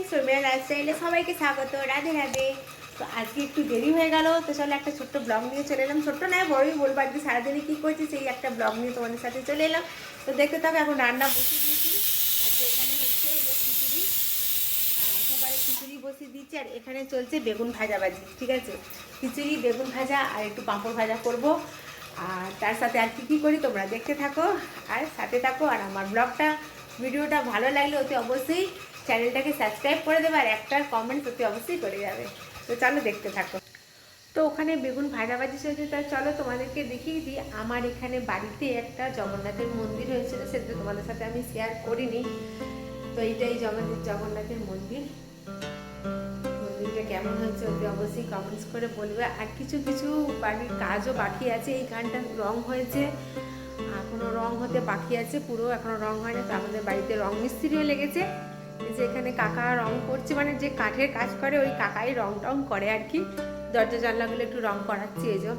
শর্মিলা লাইফস্টাইলে সবাইকে স্বাগত। রাধে রাধে। তো আজকে একটু দেরি হয়ে গেল, তো চলো একটা ছোট্ট ব্লগ নিয়ে চলে এলাম। ছোট্ট নয়, বড়ই বলবো। আজকে সারাদিনে কী করছি সেই একটা ব্লগ নিয়ে তোমাদের সাথে চলে এলাম। তো দেখতে থাকো। এখন রান্না বসিয়ে দিয়েছি। আচ্ছা, এখানে হচ্ছে এই যে খিচুড়ি, একেবারে খিচুড়ি বসিয়ে দিচ্ছি। আর এখানে চলছে বেগুন ভাজাবাজি। ঠিক আছে, খিচুড়ি, বেগুন ভাজা আর একটু পাঁপড় ভাজা করব। আর তার সাথে আর কী করি তোমরা দেখতে থাকো আর সাথে থাকো। আর আমার ব্লগটা, ভিডিওটা ভালো লাগলে অতি অবশ্যই চ্যানেলটাকে সাবস্ক্রাইব করে দেবে আর একটা কমেন্ট অতি অবশ্যই করে যাবে। তো চলো দেখতে থাকো। তো ওখানে বেগুন ভাজাভাজি চলছে, তা চলো তোমাদেরকে দেখিয়ে দিই। আমার এখানে বাড়িতে একটা জগন্নাথের মন্দির হয়েছিল, সেটা তোমাদের সাথে আমি শেয়ার করিনি। তো এইটাই জগন্নাথের মন্দির। মন্দিরটা কেমন হয়েছে অতি অবশ্যই কমেন্টস করে বলবে। আর কিছু কিছু বাড়ির কাজও বাকি আছে। এই গানটা রং হয়েছে, এখনও রং হতে বাকি আছে, পুরো এখনও রং হয় না। তো আমাদের বাড়িতে রং মিস্ত্রিও লেগেছে। যে এখানে কাকা রং করছে, মানে যে কাঠের কাজ করে ওই কাকাই রং টং করে আর কি। দরজা জানলাগুলো একটু রং করাচ্ছি। এই যে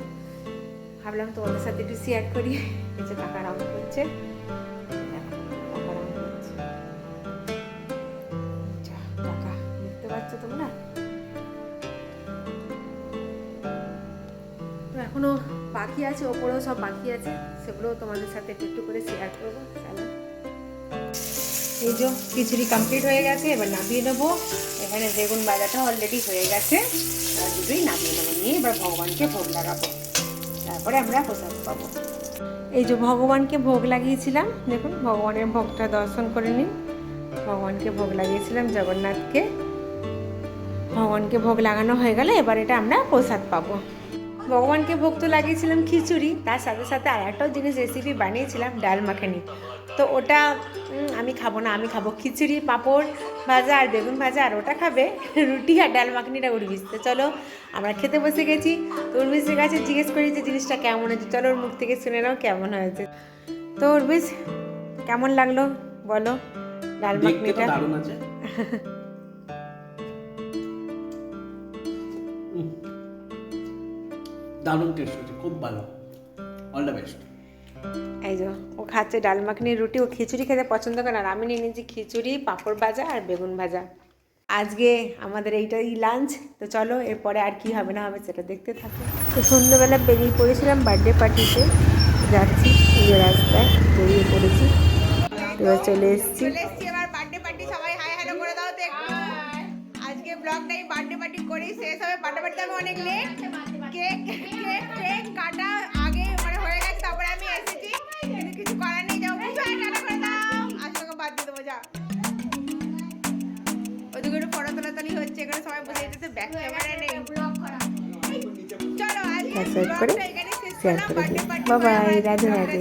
ভাবলাম তোমাদের সাথে একটু শেয়ার করি। এই যে কাকা রং করছে, কাকা রং করছে। কাকা দেখতে পাচ্ছ তোমরা? তো এখনো বাকি আছে, ওপরেও সব বাকি আছে, সেগুলোও তোমাদের সাথে একটু করে শেয়ার করবো। চলো, এই যে খিচুড়ি কমপ্লিট হয়ে গেছে, এবার নামিয়ে নেবো। এখানে বেগুন ভাজাটা অলরেডি হয়ে গেছে, আর দুটোই নামিয়ে নেবো। নিয়ে এবার ভগবানকে ভোগ লাগাবো, তারপরে আমরা প্রসাদ পাবো। এই যে ভগবানকে ভোগ লাগিয়েছিলাম, দেখুন ভগবানের ভোগটা দর্শন করে নিন। ভগবানকে ভোগ লাগিয়েছিলাম, জগন্নাথকে। ভগবানকে ভোগ লাগানো হয়ে গেলে এবার এটা আমরা প্রসাদ পাবো। ভগবানকে ভোগ তো লাগিয়েছিলাম খিচুড়ি, তার সাথে সাথে আর একটাও জিনিস রেসিপি বানিয়েছিলাম, ডাল মাখানি। তো ওটা আমি খাবো না, আমি খাবো খিচুড়ি, পাঁপড় ভাজা আর বেগুন ভাজা। আর ওটা খাবে রুটি আর ডাল মাখানিটা উর্বিশ। তো চলো আমরা খেতে বসে গেছি। তো উর্বিশের কাছে জিজ্ঞেস করি যে জিনিসটা কেমন হয়েছে। চলো ওর মুখ থেকে শুনে নাও কেমন হয়েছে। তো উর্বিশ, কেমন লাগলো বলো ডাল মাখানিটা? দারুণ আছে। দারুণ টেস্ট হয়েছে, খুব ভালো। All the best. এই যে ও খাচ্ছে ডাল মাখানি রুটি। ও খিচুড়ি খেতে পছন্দ করে, আর আমি নিয়ে নিয়েছি খিচুড়ি, পাঁপড় ভাজা আর বেগুন ভাজা। আজকে আমাদের এইটাই লাঞ্চ। তো চলো এরপরে আর কি হবে না হবে সেটা দেখতে থাকো। তো সন্ধ্যেবেলা বেরিয়ে পড়েছিলাম বার্থডে পার্টিতে, যাচ্ছি এই রাস্তায় বেরিয়ে পড়েছি। এবার চলে এসেছি। এবার বার্থডে পার্টি, সবাই হাই হ্যালো করে দাও তো একটু। আজকে ব্লগটাই বার্থডে পার্টি করেই শেষ হবে। বার্থডে পার্টিতে আমি অনেক লেট, কেক কেক কাটা আগে মানে হয়ে গেছে, তারপরে আমি এসেছি। কিন্তু কিছু করার নেই, যাও কিছু টাটা করে দাও। আসলে বাদ দিয়ে দেবো, যা। ওদিকে একটু ফটো তোলাতালি হচ্ছে, এখানে সবাই বসে যেতেছে, ব্যাক ক্যামেরা নেই। চলো আজকে ব্লগটা এখানে শেষ করলাম। Birthday party, bye bye, Radhe Radhe.